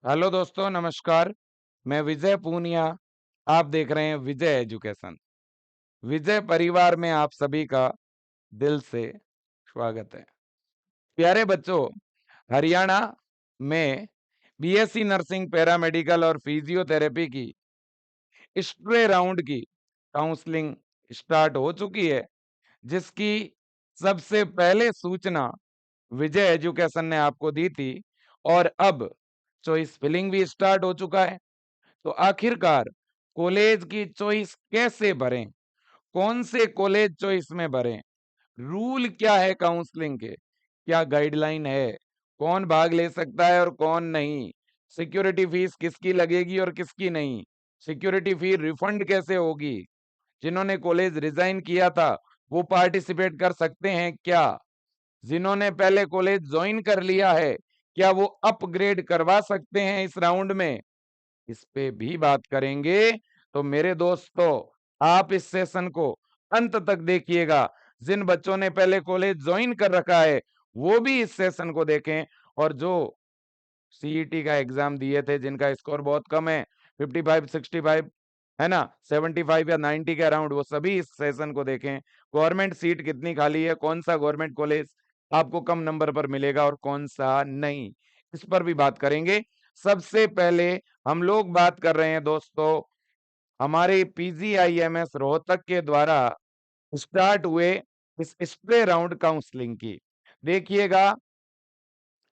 Hello दोस्तों, नमस्कार। मैं विजय पूनिया। आप देख रहे हैं विजय एजुकेशन। विजय परिवार में आप सभी का दिल से स्वागत है। प्यारे बच्चों, हरियाणा में बीएससी नर्सिंग, पैरामेडिकल और फिजियोथेरेपी की स्प्रे राउंड की काउंसलिंग स्टार्ट हो चुकी है, जिसकी सबसे पहले सूचना विजय एजुकेशन ने आपको दी थी और अब चॉइस फिलिंग भी स्टार्ट हो चुका है। तो आखिरकार कॉलेज की चॉइस कैसे भरें, कौन से कॉलेज चॉइस में भरें, रूल क्या है काउंसलिंग के, क्या गाइडलाइन है, कौन भाग ले सकता है और कौन नहीं, सिक्योरिटी फीस किसकी लगेगी और किसकी नहीं, सिक्योरिटी फी रिफंड कैसे होगी, जिन्होंने कॉलेज रिजाइन किया था वो पार्टिसिपेट कर सकते हैं क्या, जिन्होंने पहले कॉलेज ज्वाइन कर लिया है क्या वो अपग्रेड करवा सकते हैं इस राउंड में, इस पे भी बात करेंगे। तो मेरे दोस्तों, आप इस सेशन को अंत तक देखिएगा। जिन बच्चों ने पहले कॉलेज ज्वाइन कर रखा है वो भी इस सेशन को देखें, और जो सीईटी का एग्जाम दिए थे जिनका स्कोर बहुत कम है, 55 65 है ना, 75 या 90 के अराउंड, वो सभी इस सेशन को देखें। गवर्नमेंट सीट कितनी खाली है, कौन सा गवर्नमेंट कॉलेज आपको कम नंबर पर मिलेगा और कौन सा नहीं, इस पर भी बात करेंगे। सबसे पहले हम लोग बात कर रहे हैं दोस्तों, हमारे पीजीआईएमएस रोहतक के द्वारा स्टार्ट हुए इस स्प्रे राउंड काउंसलिंग की। देखिएगा,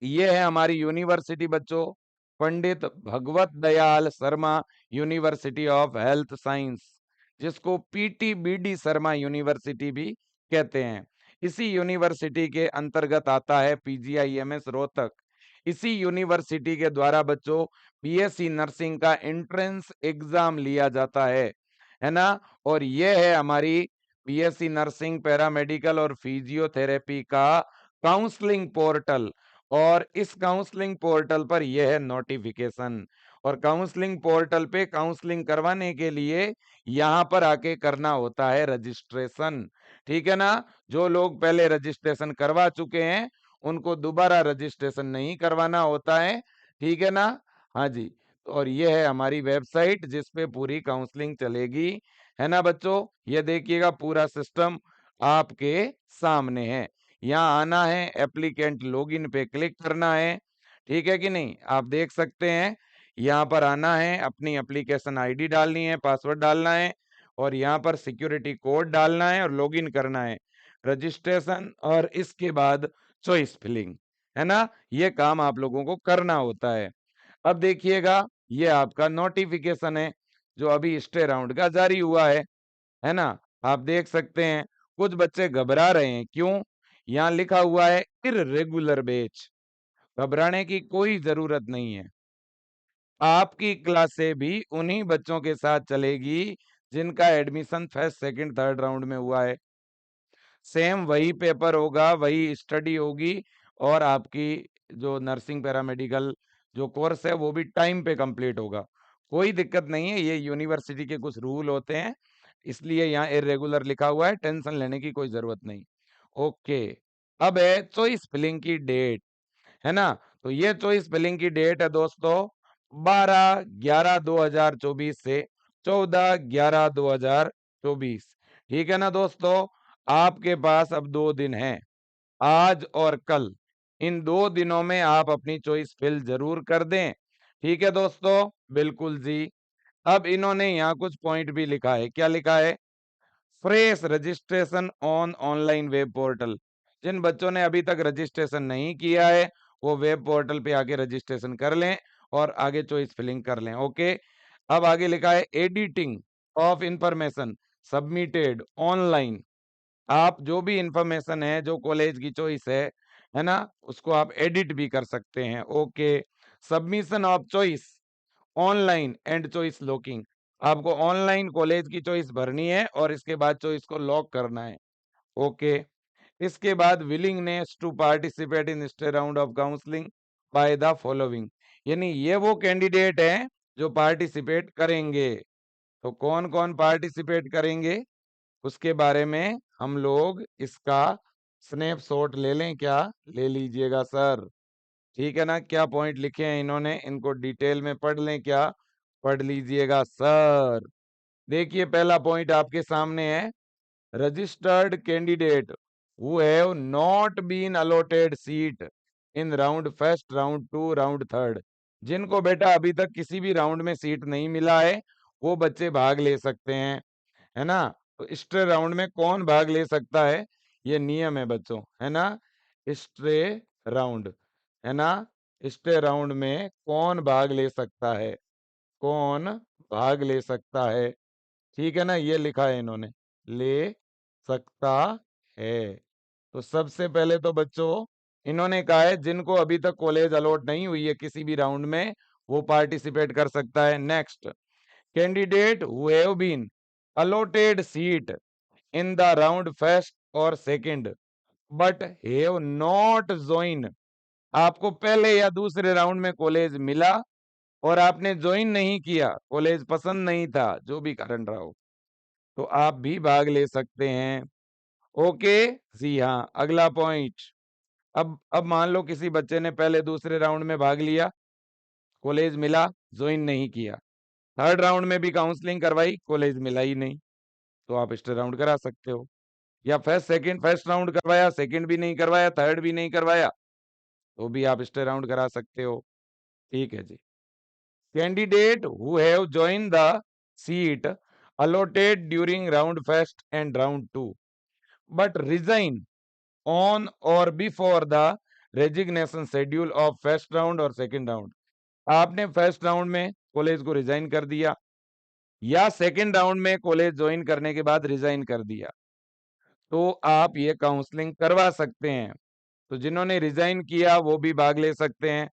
ये है हमारी यूनिवर्सिटी बच्चों, Pandit Bhagwat Dayal Sharma university of health science, जिसको पीटीबीडी शर्मा यूनिवर्सिटी भी कहते हैं। इसी यूनिवर्सिटी के अंतर्गत आता है पीजीआईएमएस रोहतक। इसी यूनिवर्सिटी के द्वारा बच्चों बीएससी नर्सिंग का एंट्रेंस एग्जाम लिया जाता है ना। और ये है हमारी बीएससी नर्सिंग, पैरामेडिकल और फिजियोथेरेपी का काउंसलिंग पोर्टल। और इस काउंसलिंग पोर्टल पर यह है नोटिफिकेशन, और काउंसलिंग पोर्टल पे काउंसलिंग करवाने के लिए यहाँ पर आके करना होता है रजिस्ट्रेशन। ठीक है ना। जो लोग पहले रजिस्ट्रेशन करवा चुके हैं उनको दोबारा रजिस्ट्रेशन नहीं करवाना होता है। ठीक है ना। हाँ जी। और ये है हमारी वेबसाइट जिस पे पूरी काउंसलिंग चलेगी, है ना बच्चों। ये देखिएगा, पूरा सिस्टम आपके सामने है। यहाँ आना है, एप्लीकेंट लॉगिन पे क्लिक करना है, ठीक है कि नहीं, आप देख सकते हैं। यहाँ पर आना है, अपनी एप्लीकेशन आईडी डालनी है, पासवर्ड डालना है, और यहाँ पर सिक्योरिटी कोड डालना है और लॉगिन करना है, रजिस्ट्रेशन, और इसके बाद चॉइस फिलिंग, है ना। ये काम आप लोगों को करना होता है। अब देखिएगा, ये आपका नोटिफिकेशन है जो अभी स्टे राउंड का जारी हुआ है ना। आप देख सकते हैं, कुछ बच्चे घबरा रहे हैं, क्यों? यहाँ लिखा हुआ है इर्रेगुलर बैच। घबराने की कोई जरूरत नहीं है। आपकी क्लासे भी उन्हीं बच्चों के साथ चलेगी जिनका admission first, second, third round में हुआ है। सेम वही पेपर होगा, वही स्टडी होगी, और आपकी जो नर्सिंग पैरामेडिकल जो कोर्स है वो भी टाइम पे कंप्लीट होगा। कोई दिक्कत नहीं है, ये यूनिवर्सिटी के कुछ रूल होते हैं, इसलिए यहाँ इरेगुलर लिखा हुआ है, टेंशन लेने की कोई जरूरत नहीं। ओके। अब है चॉइस फिलिंग की डेट, है ना। तो ये चॉइस फिलिंग की डेट है दोस्तों 12/11/2024 से 14/11/2024। ठीक है ना दोस्तों। आपके पास अब 2 दिन हैं, आज और कल। इन 2 दिनों में आप अपनी चॉइस फिल जरूर कर दें। ठीक है दोस्तों, बिल्कुल जी। अब इन्होंने यहाँ कुछ पॉइंट भी लिखा है, क्या लिखा है? Fresh registration on online web portal. जिन बच्चों ने अभी तक रजिस्ट्रेशन नहीं किया है वो वेब पोर्टल पे आके रजिस्ट्रेशन कर लें और आगे चॉइस फिलिंग कर लें। ओके। अब आगे लिखा है editing of information submitted online. आप जो भी इंफॉर्मेशन है, जो कॉलेज की चॉइस है ना, उसको आप एडिट भी कर सकते हैं। Okay. Submission of choice online and choice locking. आपको ऑनलाइन कॉलेज की चॉइस भरनी है और इसके बाद चॉइस को लॉक करना है। ओके। इसके बाद willingness to participate in stay round of counselling by the following. यानी ये वो कैंडिडेट हैं जो पार्टिसिपेट करेंगे। तो कौन कौन पार्टिसिपेट करेंगे उसके बारे में हम लोग इसका स्नैपशॉट ले लें क्या? ले लीजिएगा सर। ठीक है ना? क्या पॉइंट लिखे हैं इन्होंने, इनको डिटेल में पढ़ लें क्या? पढ़ लीजिएगा सर। देखिए पहला पॉइंट आपके सामने है, registered candidate who have not been allotted seat in round first, round two, round third. जिनको बेटा अभी तक किसी भी राउंड में सीट नहीं मिला है, वो बच्चे भाग ले सकते हैं, है ना? तो स्ट्रे राउंड में कौन भाग ले सकता है, ये नियम है बच्चों, है ना? स्ट्रे राउंड, है ना? स्ट्रे राउंड में कौन भाग ले सकता है, कौन भाग ले सकता है, ठीक है ना? ये लिखा है इन्होंने, ले सकता है। तो सबसे पहले तो बच्चों इन्होंने कहा है जिनको अभी तक कॉलेज अलॉट नहीं हुई है किसी भी राउंड में, वो पार्टिसिपेट कर सकता है। Next, candidate who have been allotted seat in the round first or second but have not joined, आपको पहले या दूसरे राउंड में कॉलेज मिला और आपने ज्वाइन नहीं किया, कॉलेज पसंद नहीं था, जो भी कारण रहा हो, तो आप भी भाग ले सकते हैं। ओके जी हाँ। अगला पॉइंट, अब मान लो किसी बच्चे ने पहले दूसरे राउंड में भाग लिया, कॉलेज मिला, ज्वाइन नहीं किया, थर्ड राउंड में भी काउंसलिंग करवाई, कॉलेज मिला ही नहीं, तो आप एक्स्ट्रा राउंड करा सकते हो। या फर्स्ट राउंड करवाया, सेकंड भी नहीं करवाया, थर्ड भी नहीं करवाया, तो भी आप एक्स्ट्रा राउंड करा सकते हो। ठीक है जी। Candidate who have join the seat allotted during round first and round two but resign on or before the resignation schedule of first round और second round, आपने फर्स्ट राउंड में कॉलेज को रिजाइन कर दिया या सेकंड राउंड में college join करने के बाद रिजाइन कर दिया, तो आप ये काउंसलिंग करवा सकते हैं। तो जिन्होंने रिजाइन किया वो भी भाग ले सकते हैं,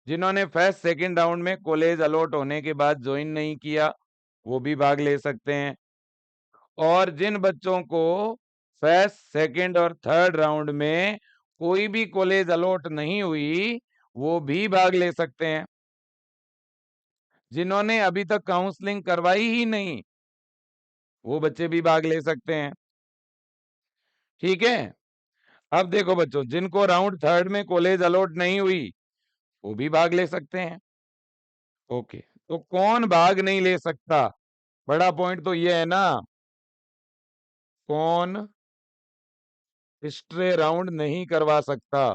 जिन्होंने फर्स्ट सेकंड राउंड में कॉलेज अलॉट होने के बाद ज्वाइन नहीं किया, वो भी भाग ले सकते हैं। और जिन बच्चों को फर्स्ट सेकंड और थर्ड राउंड में कोई भी कॉलेज अलॉट नहीं हुई, वो भी भाग ले सकते हैं। जिन्होंने अभी तक काउंसलिंग करवाई ही नहीं, वो बच्चे भी भाग ले सकते हैं। ठीक है। अब देखो बच्चों, जिनको राउंड थर्ड में कॉलेज अलॉट नहीं हुई, वो भी भाग ले सकते हैं। ओके, तो कौन भाग नहीं ले सकता, बड़ा पॉइंट तो ये है ना, कौन स्ट्रे राउंड नहीं करवा सकता,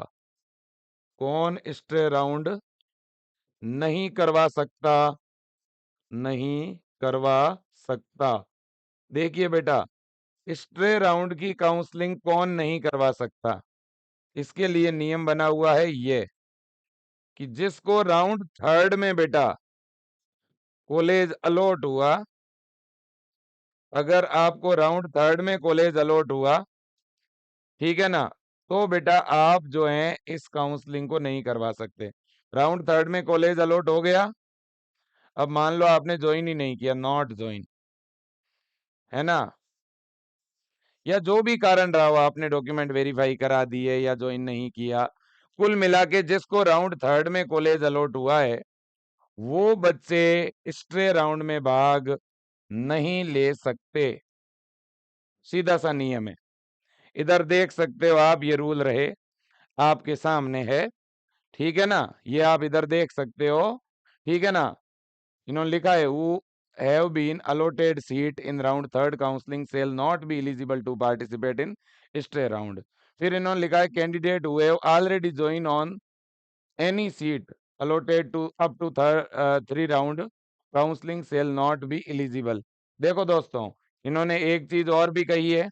कौन स्ट्रे राउंड नहीं करवा सकता, नहीं करवा सकता। देखिए बेटा, स्ट्रे राउंड की काउंसलिंग कौन नहीं करवा सकता, इसके लिए नियम बना हुआ है ये, कि जिसको राउंड थर्ड में बेटा कॉलेज अलॉट हुआ, अगर आपको राउंड थर्ड में कॉलेज अलॉट हुआ, ठीक है ना, तो बेटा आप जो है इस काउंसलिंग को नहीं करवा सकते। राउंड थर्ड में कॉलेज अलॉट हो गया, अब मान लो आपने ज्वाइन ही नहीं किया, नॉट ज्वाइन, है ना, या जो भी कारण रहा हो, आपने डॉक्यूमेंट वेरीफाई करा दिए या ज्वाइन नहीं किया, कुल मिला के जिसको राउंड थर्ड में कॉलेज अलॉट हुआ है, वो बच्चे स्ट्रे राउंड में भाग नहीं ले सकते। सीधा सा नियम है। इधर देख सकते हो आप, ये रूल रहे आपके सामने है, ठीक है ना, ये आप इधर देख सकते हो, ठीक है ना। इन्होंने लिखा है who have been allotted seat in round third counselling shall not be eligible to participate in stay round. फिर इन्होंने लिखा है candidate who have already join on any seat allotted to up to three round counselling shall not be eligible. देखो दोस्तों, इन्होंने एक चीज और भी कही है,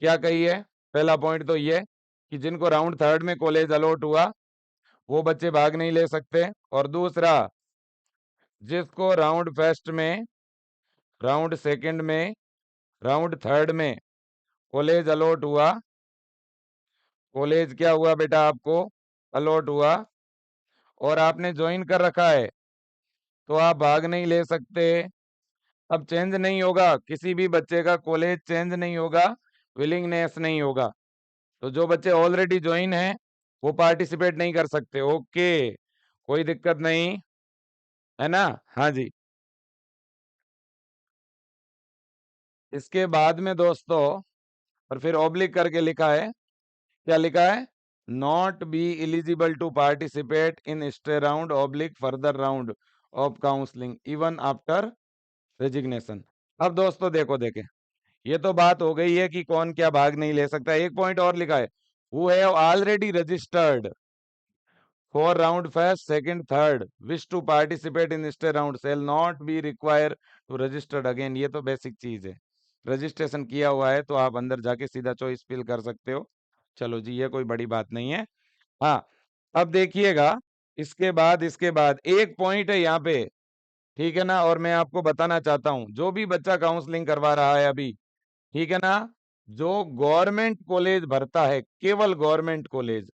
क्या कही है? पहला पॉइंट तो ये कि जिनको राउंड थर्ड में कॉलेज अलॉट हुआ, वो बच्चे भाग नहीं ले सकते, और दूसरा, जिसको राउंड फर्स्ट में, राउंड सेकंड में, राउंड थर्ड में कॉलेज अलॉट हुआ, कॉलेज क्या हुआ बेटा आपको अलॉट हुआ, और आपने ज्वाइन कर रखा है, तो आप भाग नहीं ले सकते। अब चेंज नहीं होगा, किसी भी बच्चे का कॉलेज चेंज नहीं होगा, विलिंगनेस नहीं होगा, तो जो बच्चे ऑलरेडी ज्वाइन हैं वो पार्टिसिपेट नहीं कर सकते। ओके, कोई दिक्कत नहीं, है ना? हाँ जी। इसके बाद में दोस्तों, और फिर ऑब्लिक करके लिखा है, क्या लिखा है? not be eligible to participate in stay round oblique further round of counseling even after resignation। अब दोस्तों देखो देखे, ये तो बात हो गई है कि कौन क्या भाग नहीं ले सकता। एक पॉइंट और लिखा है, who have already registered for round first, second, third, wish to participate in stay round shall not be required to registered again। ये तो बेसिक चीज है, रजिस्ट्रेशन किया हुआ है तो आप अंदर जाके सीधा चॉइस फिल कर सकते हो। चलो जी, ये कोई बड़ी बात नहीं है। हाँ, अब देखिएगा, इसके बाद एक पॉइंट है यहाँ पे, ठीक है ना। और मैं आपको बताना चाहता हूं, जो भी बच्चा काउंसलिंग करवा रहा है अभी, ठीक है ना, जो गवर्नमेंट कॉलेज भरता है, केवल गवर्नमेंट कॉलेज,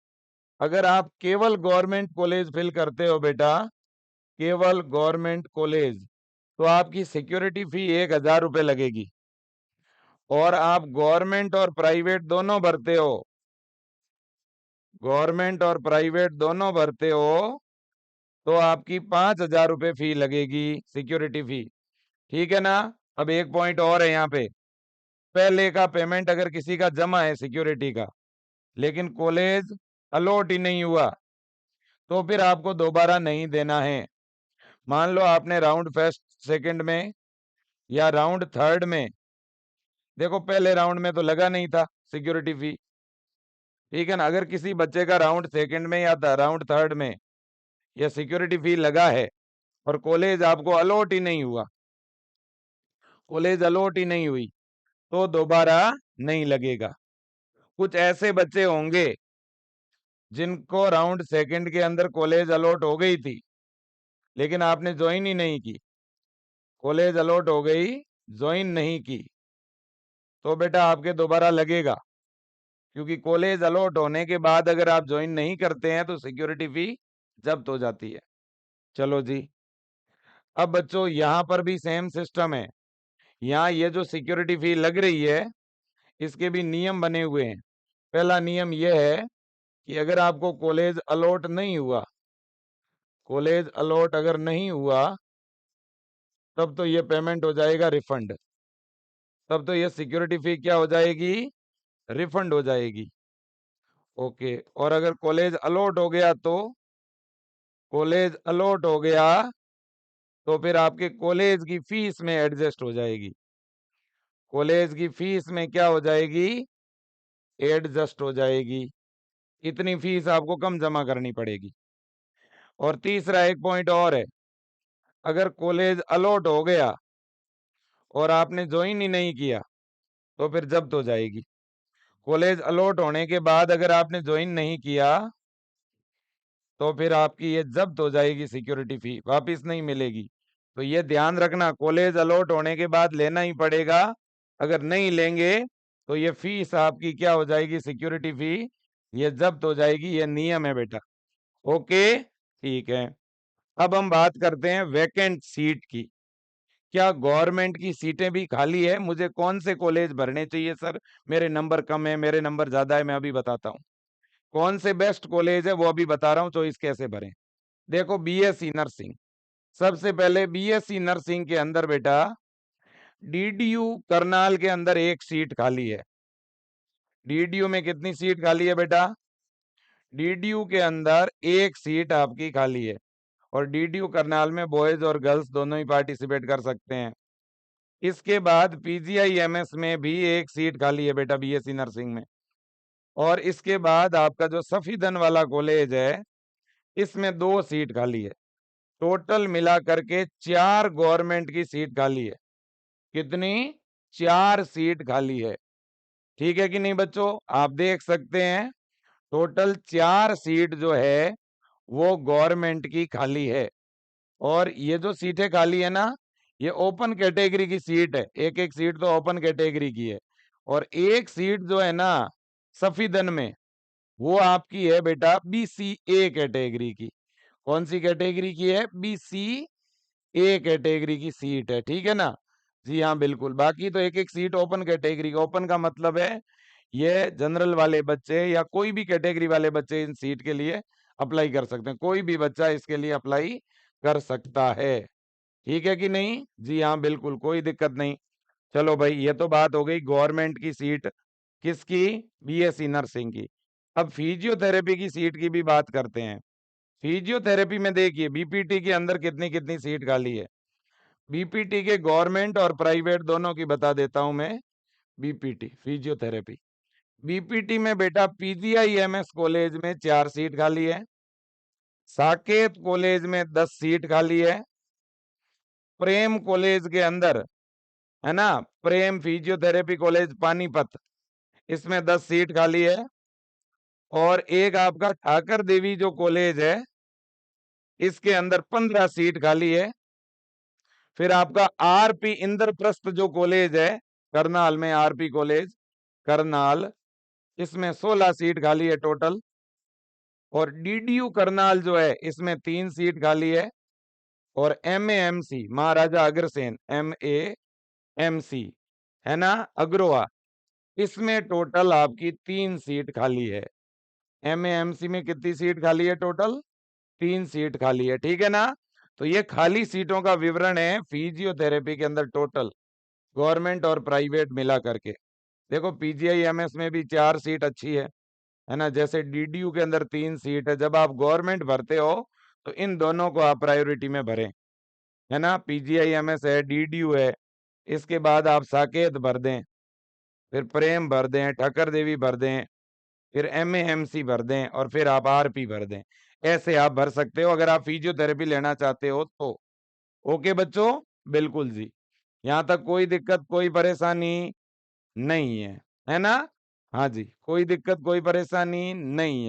अगर आप केवल गवर्नमेंट कॉलेज फिल करते हो बेटा, केवल गवर्नमेंट कॉलेज, तो आपकी सिक्योरिटी फी 1,000 रुपए लगेगी। और आप गवर्नमेंट और प्राइवेट दोनों भरते हो, गवर्नमेंट और प्राइवेट दोनों भरते हो, तो आपकी 5,000 रुपए फी लगेगी, सिक्योरिटी फी, ठीक है ना। अब एक पॉइंट और है यहाँ पे, पहले का पेमेंट अगर किसी का जमा है सिक्योरिटी का, लेकिन कॉलेज अलॉट ही नहीं हुआ, तो फिर आपको दोबारा नहीं देना है। मान लो आपने राउंड फर्स्ट सेकंड में या राउंड थर्ड में, देखो पहले राउंड में तो लगा नहीं था सिक्योरिटी फी, ठीक है ना। अगर किसी बच्चे का राउंड सेकंड में या राउंड थर्ड में या सिक्योरिटी फी लगा है और कॉलेज आपको अलॉट ही नहीं हुआ, कॉलेज अलॉट ही नहीं हुई, तो दोबारा नहीं लगेगा। कुछ ऐसे बच्चे होंगे जिनको राउंड सेकंड के अंदर कॉलेज अलॉट हो गई थी, लेकिन आपने ज्वाइन ही नहीं की, कॉलेज अलॉट हो गई, ज्वाइन नहीं की, तो बेटा आपके दोबारा लगेगा, क्योंकि कॉलेज अलॉट होने के बाद अगर आप ज्वाइन नहीं करते हैं तो सिक्योरिटी फी जब्त हो जाती है। चलो जी, अब बच्चों यहाँ पर भी सेम सिस्टम है। यहाँ ये जो सिक्योरिटी फी लग रही है, इसके भी नियम बने हुए हैं। पहला नियम यह है कि अगर आपको कॉलेज अलॉट नहीं हुआ, कॉलेज अलॉट अगर नहीं हुआ, तब तो ये पेमेंट हो जाएगा रिफंड, तब तो ये सिक्योरिटी फी क्या हो जाएगी, रिफंड हो जाएगी। ओके, और अगर कॉलेज अलॉट हो गया, तो कॉलेज अलॉट हो गया तो फिर आपके कॉलेज की फीस में एडजस्ट हो जाएगी, कॉलेज की फीस में क्या हो जाएगी, एडजस्ट हो जाएगी। इतनी फीस आपको कम जमा करनी पड़ेगी। और तीसरा एक पॉइंट और है, अगर कॉलेज अलॉट हो गया और आपने ज्वाइन ही नहीं किया, तो फिर जब्त हो जाएगी। कॉलेज अलॉट होने के बाद अगर आपने ज्वाइन नहीं किया, तो फिर आपकी ये जब्त हो जाएगी, सिक्योरिटी फी वापस नहीं मिलेगी। तो ये ध्यान रखना, कॉलेज अलॉट होने के बाद लेना ही पड़ेगा, अगर नहीं लेंगे तो ये फीस आपकी क्या हो जाएगी, सिक्योरिटी फी, ये जब्त हो जाएगी। ये नियम है बेटा। ओके, ठीक है। अब हम बात करते हैं वैकेंट सीट की। क्या गवर्नमेंट की सीटें भी खाली है? मुझे कौन से कॉलेज भरने चाहिए सर, मेरे नंबर कम है, मेरे नंबर ज्यादा है? मैं अभी बताता हूँ कौन से बेस्ट कॉलेज है, वो अभी बता रहा हूँ, चॉइस कैसे भरें। देखो, बीएससी नर्सिंग, सबसे पहले बीएससी नर्सिंग के अंदर बेटा डीडीयू करनाल के अंदर एक सीट खाली है। डीडीयू में कितनी सीट खाली है बेटा? डीडीयू के अंदर एक सीट आपकी खाली है। और डीडीयू करनाल में बॉयज और गर्ल्स दोनों ही पार्टिसिपेट कर सकते हैं। इसके बाद पीजीआईएमएस में भी एक सीट खाली है बेटा, बीएससी नर्सिंग में। और इसके बाद आपका जो सफीदन वाला कॉलेज है, इसमें 2 सीट खाली है। टोटल मिला करके 4 गवर्नमेंट की सीट खाली है। कितनी? 4 सीट खाली है। ठीक है कि नहीं बच्चों? आप देख सकते हैं, टोटल 4 सीट जो है वो गवर्नमेंट की खाली है। और ये जो सीटें खाली है ना, ये ओपन कैटेगरी की सीट है। एक एक सीट तो ओपन कैटेगरी की है। और एक सीट जो है ना सफीदन में, वो आपकी है बेटा बीसीए कैटेगरी की। कौन सी कैटेगरी की है? बीसीए कैटेगरी की सीट है, ठीक है ना। जी हाँ, बिल्कुल। बाकी तो एक एक सीट ओपन कैटेगरी का। ओपन का मतलब है ये जनरल वाले बच्चे या कोई भी कैटेगरी वाले बच्चे इन सीट के लिए अप्लाई कर सकते हैं। कोई भी बच्चा इसके लिए अप्लाई कर सकता है, ठीक है कि नहीं? जी हाँ, बिल्कुल, कोई दिक्कत नहीं। चलो भाई, ये तो बात हो गई गवर्नमेंट की सीट, किसकी? बीएससी नर्सिंग की। अब फिजियोथेरेपी की सीट की भी बात करते हैं। फिजियोथेरेपी में देखिए बीपीटी के अंदर कितनी कितनी सीट खाली है। बीपीटी के गवर्नमेंट और प्राइवेट दोनों की बता देता हूं मैं। बीपीटी फिजियोथेरेपी, बीपीटी में बेटा पीजीआईएमएस कॉलेज में 4 सीट खाली है। साकेत कॉलेज में 10 सीट खाली है। प्रेम कॉलेज के अंदर, है ना, प्रेम फिजियोथेरेपी कॉलेज पानीपत, इसमें 10 सीट खाली है। और एक आपका ठाकर देवी जो कॉलेज है, इसके अंदर 15 सीट खाली है। फिर आपका आरपी इंद्रप्रस्थ जो कॉलेज है करनाल में, आरपी कॉलेज करनाल, इसमें 16 सीट खाली है टोटल। और डीडीयू करनाल जो है इसमें 3 सीट खाली है। और एमएएमसी महाराजा अग्रसेन, एमएएमसी, है ना, अग्रोहा, इसमें टोटल आपकी 3 सीट खाली है। एमएएमसी में कितनी सीट खाली है टोटल? 3 सीट खाली है, ठीक है ना। तो ये खाली सीटों का विवरण है फिजियोथेरेपी के अंदर टोटल, गवर्नमेंट और प्राइवेट मिला करके। देखो पीजीआईएमएस में भी 4 सीट अच्छी है ना। जैसे डीडीयू के अंदर 3 सीट है। जब आप गवर्नमेंट भरते हो तो इन दोनों को आप प्रायोरिटी में भरें, है ना। पीजीआईएमएस है, डीडीयू है, इसके बाद आप साकेत भर दें, फिर प्रेम भर दें, ठक्कर देवी भर दें, फिर एमएएमसी भर दें, और फिर आप आरपी भर दें। ऐसे आप भर सकते हो अगर आप फिजियोथेरेपी लेना चाहते हो तो। ओके बच्चों, बिल्कुल जी। यहाँ तक कोई दिक्कत कोई परेशानी नहीं है ना। हाँ जी, कोई दिक्कत कोई परेशानी नहीं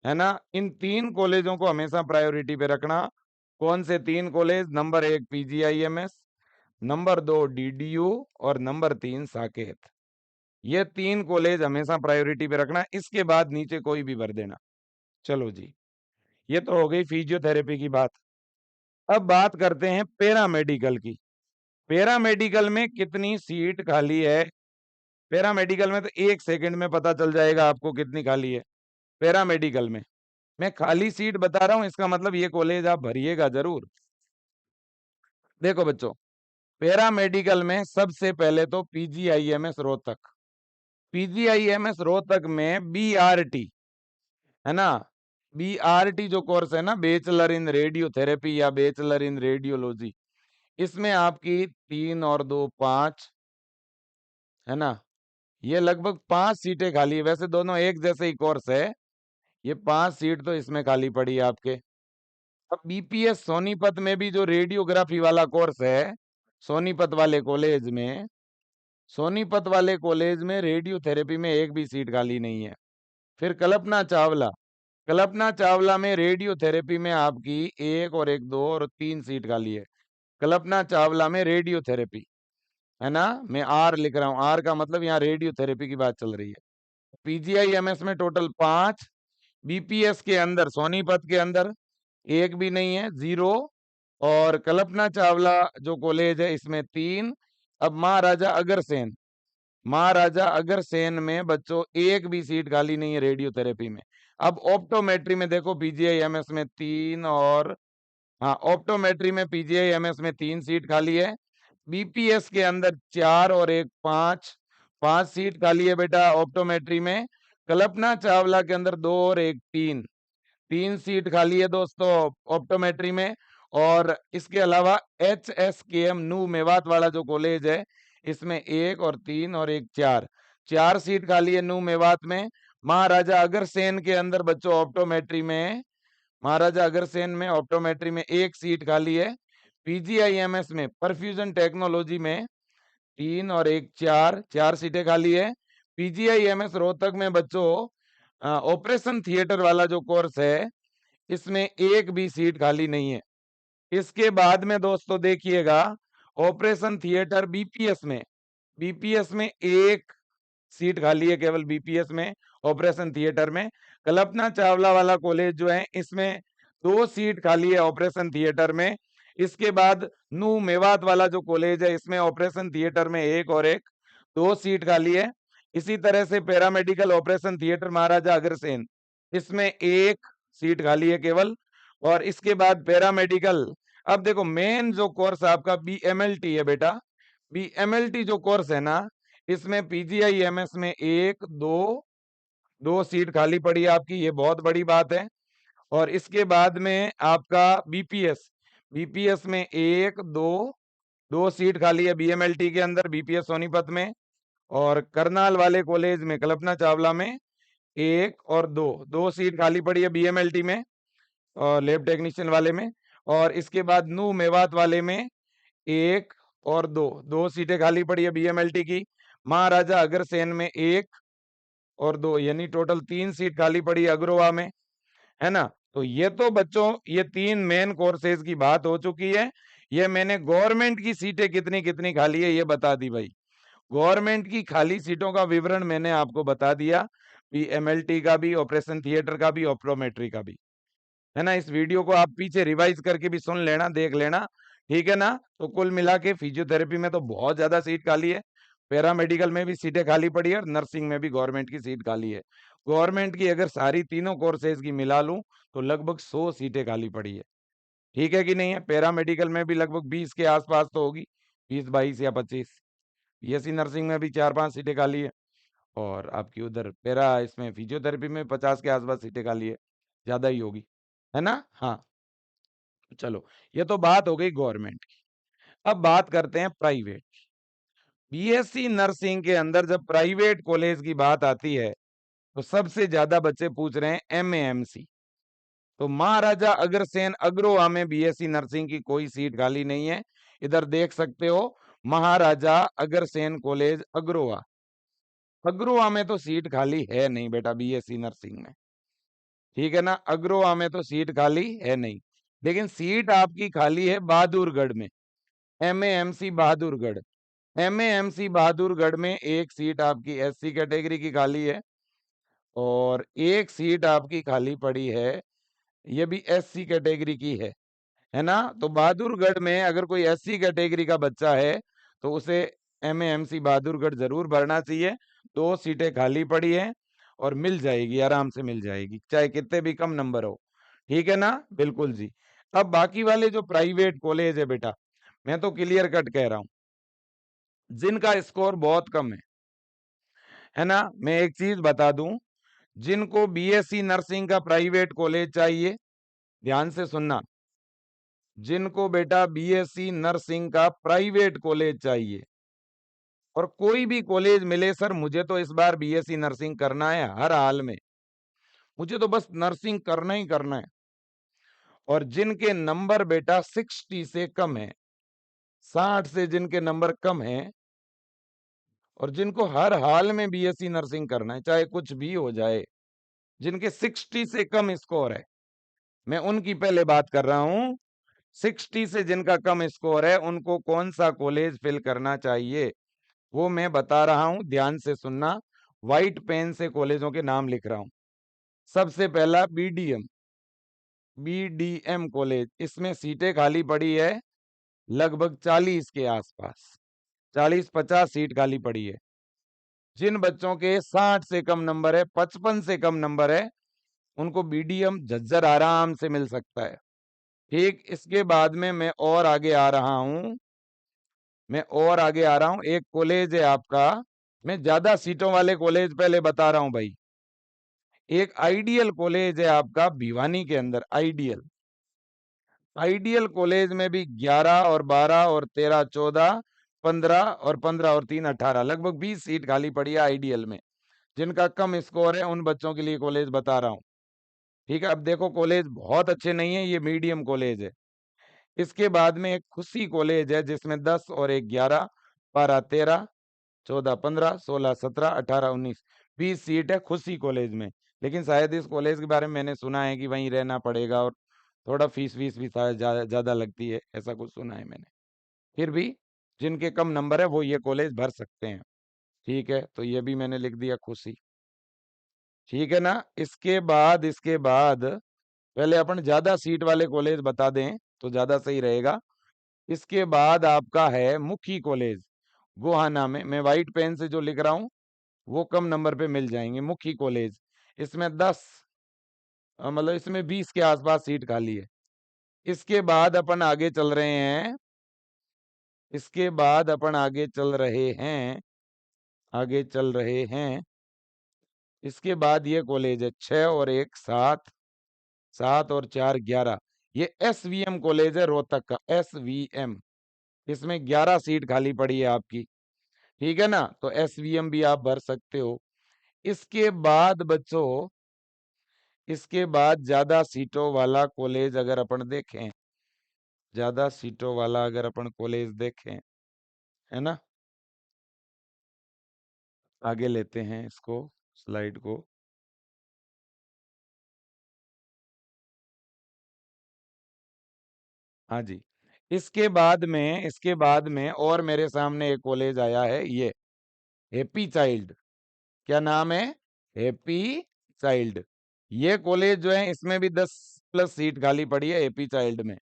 है ना। इन 3 कॉलेजों को हमेशा प्रायोरिटी पे रखना। कौन से 3 college? Number 1 PGIMS, number 2 DDU, और नंबर 3 साकेत। ये 3 कॉलेज हमेशा प्रायोरिटी पे रखना, इसके बाद नीचे कोई भी भर देना। चलो जी, ये तो हो गई फिजियोथेरेपी की बात। अब बात करते हैं पैरामेडिकल की। पैरामेडिकल में कितनी सीट खाली है? पैरामेडिकल में तो 1 सेकंड में पता चल जाएगा आपको कितनी खाली है। पैरामेडिकल में मैं खाली सीट बता रहा हूं, इसका मतलब ये कॉलेज आप भरिएगा जरूर। देखो बच्चों, पैरामेडिकल में सबसे पहले तो पीजीआईएमएस रोहतक, पीजीआईएमएस रोहतक में बीआरटी, है ना, बीआरटी जो कोर्स है ना, बैचलर इन रेडियोथेरेपी या बैचलर इन रेडियोलॉजी, इसमें आपकी 3 और 2 5, है ना। ये लगभग 5 सीटें खाली है। वैसे दोनों एक जैसे ही कोर्स है, ये 5 सीट तो इसमें खाली पड़ी है आपके। अब बीपीएस सोनीपत में भी जो रेडियोग्राफी वाला कोर्स है, सोनीपत वाले कॉलेज में, सोनीपत वाले कॉलेज में रेडियोथेरेपी में एक भी सीट खाली नहीं है। फिर कल्पना चावला, कल्पना चावला में रेडियोथेरेपी में आपकी 1 और 1 2 और 3 सीट खाली है। कल्पना चावला में रेडियोथेरेपी, है ना, मैं आर लिख रहा हूं, आर का मतलब यहाँ रेडियोथेरेपी की बात चल रही है। पीजीआईएमएस में टोटल 5, बीपीएस के अंदर सोनीपत के अंदर एक भी नहीं है, 0। और कल्पना चावला जो कॉलेज है इसमें 3। अब महाराजा अग्रसेन, महाराजा अग्रसेन में बच्चों एक भी सीट खाली नहीं है रेडियोथेरेपी में। अब ऑप्टोमेट्री में देखो पीजीआईएमएस में 3 और, हाँ, ऑप्टोमेट्री में पीजीआईएमएस में 3 सीट खाली है। बीपीएस के अंदर 4 और 1 5, 5 सीट खाली है बेटा ऑप्टोमेट्री में। कल्पना चावला के अंदर 2 और 1 3, 3 सीट खाली है दोस्तों ऑप्टोमेट्री में। और इसके अलावा एचएसकेएम नू मेवात वाला जो कॉलेज है, इसमें 1 और 3 और 1 4, 4 सीट खाली है नू मेवात में। महाराजा अग्रसेन के अंदर बच्चों ऑप्टोमेट्री में, महाराजा अग्रसेन में ऑप्टोमेट्री में 1 सीट खाली है। पीजीआईएमएस में परफ्यूजन टेक्नोलॉजी में 3 और 1 4, 4 सीटें खाली है। पीजीआईएमएस रोहतक में बच्चों ऑपरेशन थिएटर वाला जो कोर्स है, इसमें एक भी सीट खाली नहीं है। इसके बाद में दोस्तों देखिएगा, ऑपरेशन थिएटर बीपीएस में, बीपीएस में 1 सीट खाली है केवल बीपीएस में, ऑपरेशन थिएटर में। कल्पना चावला वाला कॉलेज जो है इसमें 2 सीट खाली है ऑपरेशन थिएटर में। इसके बाद नू मेवात वाला जो कॉलेज है, इसमें ऑपरेशन थिएटर में 1 और 1, 2 सीट खाली है। इसी तरह से paramedical operation theatre Maharaja Agrasen, इसमें 1 सीट खाली है केवल। और इसके बाद पैरामेडिकल, अब देखो मेन जो कोर्स आपका बीएमएलटी है बेटा, बीएमएलटी जो कोर्स है ना, इसमें पीजीआईएमएस में 1 2 2 सीट खाली पड़ी है आपकी, ये बहुत बड़ी बात है। और इसके बाद में आपका बीपीएस, बीपीएस में 1 2 सीट खाली है बीएमएलटी के अंदर, बीपीएस सोनीपत में। और करनाल वाले कॉलेज में, कल्पना चावला में 1 और 2 सीट खाली पड़ी है बीएमएलटी में और लैब टेक्नीशियन वाले में। और इसके बाद नू मेवात वाले में 1 और 2 सीटें खाली पड़ी है बीएमएलटी की। महाराजा अग्रसेन में 1 और 2, यानी टोटल 3 सीट खाली पड़ी है अग्रोवा में, है ना। तो ये तो बच्चों ये 3 मेन कोर्सेज की बात हो चुकी है। ये मैंने गवर्नमेंट की सीटें कितनी कितनी खाली है ये बता दी भाई। गवर्नमेंट की खाली सीटों का विवरण मैंने आपको बता दिया, एमएलटी का भी, ऑपरेशन थिएटर का भी, ऑप्टोमेट्री का भी, है ना। इस वीडियो को आप पीछे रिवाइज करके भी सुन लेना, देख लेना, ठीक है ना। तो कुल मिला के फिजियोथेरेपी में तो बहुत ज्यादा सीट खाली है, पैरामेडिकल में भी सीटें खाली पड़ी है और नर्सिंग में भी गवर्नमेंट की सीट खाली है। गवर्नमेंट की अगर सारी तीनों कोर्सेज की मिला लूं तो लगभग 100 सीटें खाली पड़ी है, ठीक है कि नहीं है। पैरामेडिकल में भी लगभग 20 के आसपास तो होगी, 20 22 या 25। बीएससी नर्सिंग में भी 4-5 सीटें खाली है। और आपकी उधर पैरा इसमें फिजियोथेरेपी में 50 के आसपास सीटें खाली है, ज्यादा ही होगी, है ना। हाँ, चलो, ये तो बात हो गई गवर्नमेंट की। अब बात करते हैं प्राइवेट। बीएससी नर्सिंग के अंदर जब प्राइवेट कॉलेज की बात आती है तो सबसे ज्यादा बच्चे पूछ रहे हैं एमएएमसी। तो महाराजा अग्रसेन अग्रोवा में बीएससी नर्सिंग की कोई सीट खाली नहीं है। इधर देख सकते हो, महाराजा अग्रसेन कॉलेज अग्रोवा, अग्रोवा में तो सीट खाली है नहीं बेटा बीएससी नर्सिंग में, ठीक है ना। अग्रोवा में तो सीट खाली है नहीं, लेकिन सीट आपकी खाली है बहादुरगढ़ में, एमएएमसी बहादुरगढ़। एमएएमसी बहादुरगढ़ में एक सीट आपकी एससी कैटेगरी की खाली है और एक सीट आपकी खाली पड़ी है, ये भी एससी कैटेगरी की है ना। तो बहादुरगढ़ में अगर कोई एससी कैटेगरी का बच्चा है तो उसे एमएएमसी बहादुरगढ़ जरूर भरना चाहिए। 2 सीटें खाली पड़ी हैं और मिल जाएगी, आराम से मिल जाएगी, चाहे कितने भी कम नंबर हो, ठीक है ना। बिल्कुल जी। अब बाकी वाले जो प्राइवेट कॉलेज है बेटा, मैं तो क्लियर कट कह रहा हूं, जिनका स्कोर बहुत कम है ना। मैं एक चीज बता दूं, जिनको बीएससी नर्सिंग का प्राइवेट कॉलेज चाहिए, ध्यान से सुनना, जिनको बेटा बीएससी नर्सिंग का प्राइवेट कॉलेज चाहिए और कोई भी कॉलेज मिले सर, मुझे तो इस बार बीएससी नर्सिंग करना है हर हाल में, मुझे तो बस नर्सिंग करना ही करना है। और जिनके नंबर बेटा 60 से कम है, 60 से जिनके नंबर कम है और जिनको हर हाल में बीएससी नर्सिंग करना है चाहे कुछ भी हो जाए, जिनके 60 से कम स्कोर है, मैं उनकी पहले बात कर रहा हूं। 60 से जिनका कम स्कोर है उनको कौन सा कॉलेज फिल करना चाहिए वो मैं बता रहा हूं, ध्यान से सुनना। व्हाइट पेन से कॉलेजों के नाम लिख रहा हूं। सबसे पहला बीडीएम, बीडीएम कॉलेज, इसमें सीटें खाली पड़ी है लगभग 40 के आसपास, 40-50 सीट खाली पड़ी है। जिन बच्चों के 60 से कम नंबर है, 55 से कम नंबर है, उनको बीडीएम झज्जर आराम से मिल सकता है। ठीक, इसके बाद में मैं और आगे आ रहा हूं, एक कॉलेज है आपका, मैं ज्यादा सीटों वाले कॉलेज पहले बता रहा हूं भाई। एक आइडियल कॉलेज है आपका भिवानी के अंदर, आइडियल, आइडियल कॉलेज में भी 11 और 12 और 13 14 15 और 15 और 3 18, लगभग 20 सीट खाली पड़ी है आइडियल में। जिनका कम स्कोर है उन बच्चों के लिए कॉलेज बता रहा हूं, ठीक है। अब देखो, कॉलेज बहुत अच्छे नहीं है, ये मीडियम कॉलेज है। इसके बाद में एक खुशी कॉलेज है जिसमें 10 और 1 11 12 13 14 15 16 17 18 19 20 सीट है खुशी कॉलेज में। लेकिन शायद इस कॉलेज के बारे में मैंने सुना है कि वहीं रहना पड़ेगा और थोड़ा फीस वीस भी शायद ज्यादा लगती है, ऐसा कुछ सुना है मैंने। फिर भी जिनके कम नंबर है वो ये कॉलेज भर सकते हैं, ठीक है। तो ये भी मैंने लिख दिया खुशी, ठीक है ना। इसके बाद पहले अपन ज्यादा सीट वाले कॉलेज बता दें तो ज्यादा सही रहेगा। इसके बाद आपका है मुखी कॉलेज, गोहाना में, मैं व्हाइट पेन से जो लिख रहा हूं वो कम नंबर पे मिल जाएंगे। मुखी कॉलेज, इसमें 10 मतलब इसमें 20 के आसपास सीट खाली है। इसके बाद अपन आगे चल रहे हैं, इसके बाद अपन आगे चल रहे हैं, आगे चल रहे हैं। इसके बाद ये कॉलेज है 6 और 1 7, 7 और 4 11। ये SVM कॉलेज है रोहतक का, SVM। इसमें 11 सीट खाली पड़ी है आपकी, ठीक है ना। तो SVM भी आप भर सकते हो। इसके बाद बच्चों, इसके बाद ज्यादा सीटों वाला कॉलेज अगर अपन देखें, ज्यादा सीटों वाला अगर अपन कॉलेज देखें, है ना, आगे लेते हैं इसको, स्लाइड को। हाँ जी। इसके बाद में और मेरे सामने एक कॉलेज आया है, ये हैप्पी चाइल्ड। क्या नाम है? Happy child. ये कॉलेज जो है इसमें भी 10+ सीट खाली पड़ी है हैप्पी चाइल्ड में,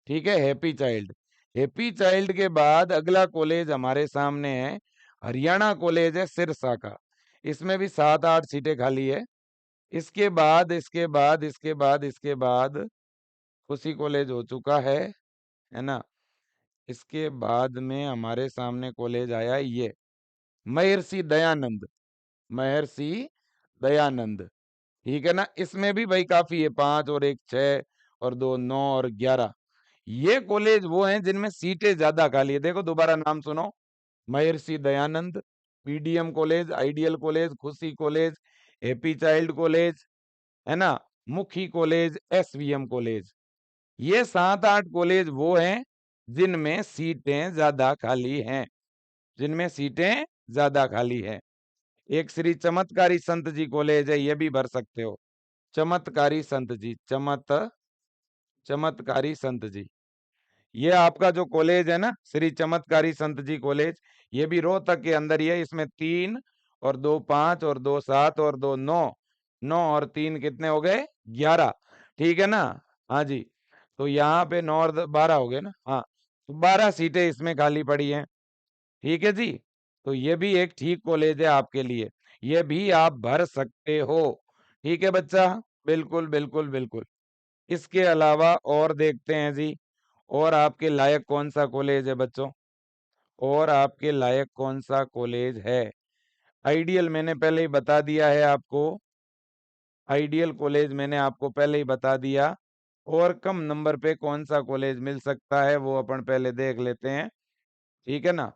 ठीक है। हैप्पी चाइल्ड, हैप्पी चाइल्ड के बाद अगला कॉलेज हमारे सामने है हरियाणा कॉलेज है सिरसा का। इसमें भी 7-8 सीटें खाली है। इसके बाद खुशी कॉलेज हो चुका है ना। इसके बाद में हमारे सामने कॉलेज आया ये महर्षि दयानंद, महर्षि दयानंद, ठीक है ना। इसमें भी भाई काफी है, 5 और 1 6 और 2 9 और 11। ये कॉलेज वो हैं जिनमें सीटें ज्यादा खाली है। देखो दोबारा नाम सुनो, Maharshi Dayanand, PDM college, ideal college, खुशी कॉलेज, हैप्पी चाइल्ड कॉलेज, है ना, मुखी कॉलेज, SVM कॉलेज। ये 7-8 कॉलेज वो हैं जिनमें सीटें ज्यादा खाली हैं, जिनमें सीटें ज्यादा खाली हैं। एक श्री चमत्कारी संत जी कॉलेज है, ये भी भर सकते हो। चमत्कारी संत जी, चमत्कारी संत जी, ये आपका जो कॉलेज है ना, श्री चमत्कारी संत जी कॉलेज, ये भी रोहतक के अंदर ही है। इसमें 3 और 2 5 और 2 7 और 2 9, 9 और 3 कितने हो गए? 11, ठीक है ना। हाँ जी, तो यहाँ पे 9 और 12 हो गए ना। हाँ, तो 12 सीटें इसमें खाली पड़ी हैं, ठीक है जी। तो ये भी एक ठीक कॉलेज है आपके लिए, ये भी आप भर सकते हो, ठीक है बच्चा। बिल्कुल बिल्कुल बिल्कुल। इसके अलावा और देखते हैं जी, और आपके लायक कौन सा कॉलेज है बच्चों, और आपके लायक कौन सा कॉलेज है? आइडियल मैंने पहले ही बता दिया है आपको, आइडियल कॉलेज मैंने आपको पहले ही बता दिया। और कम नंबर पे कौन सा कॉलेज मिल सकता है वो अपन पहले देख लेते हैं, ठीक है ना।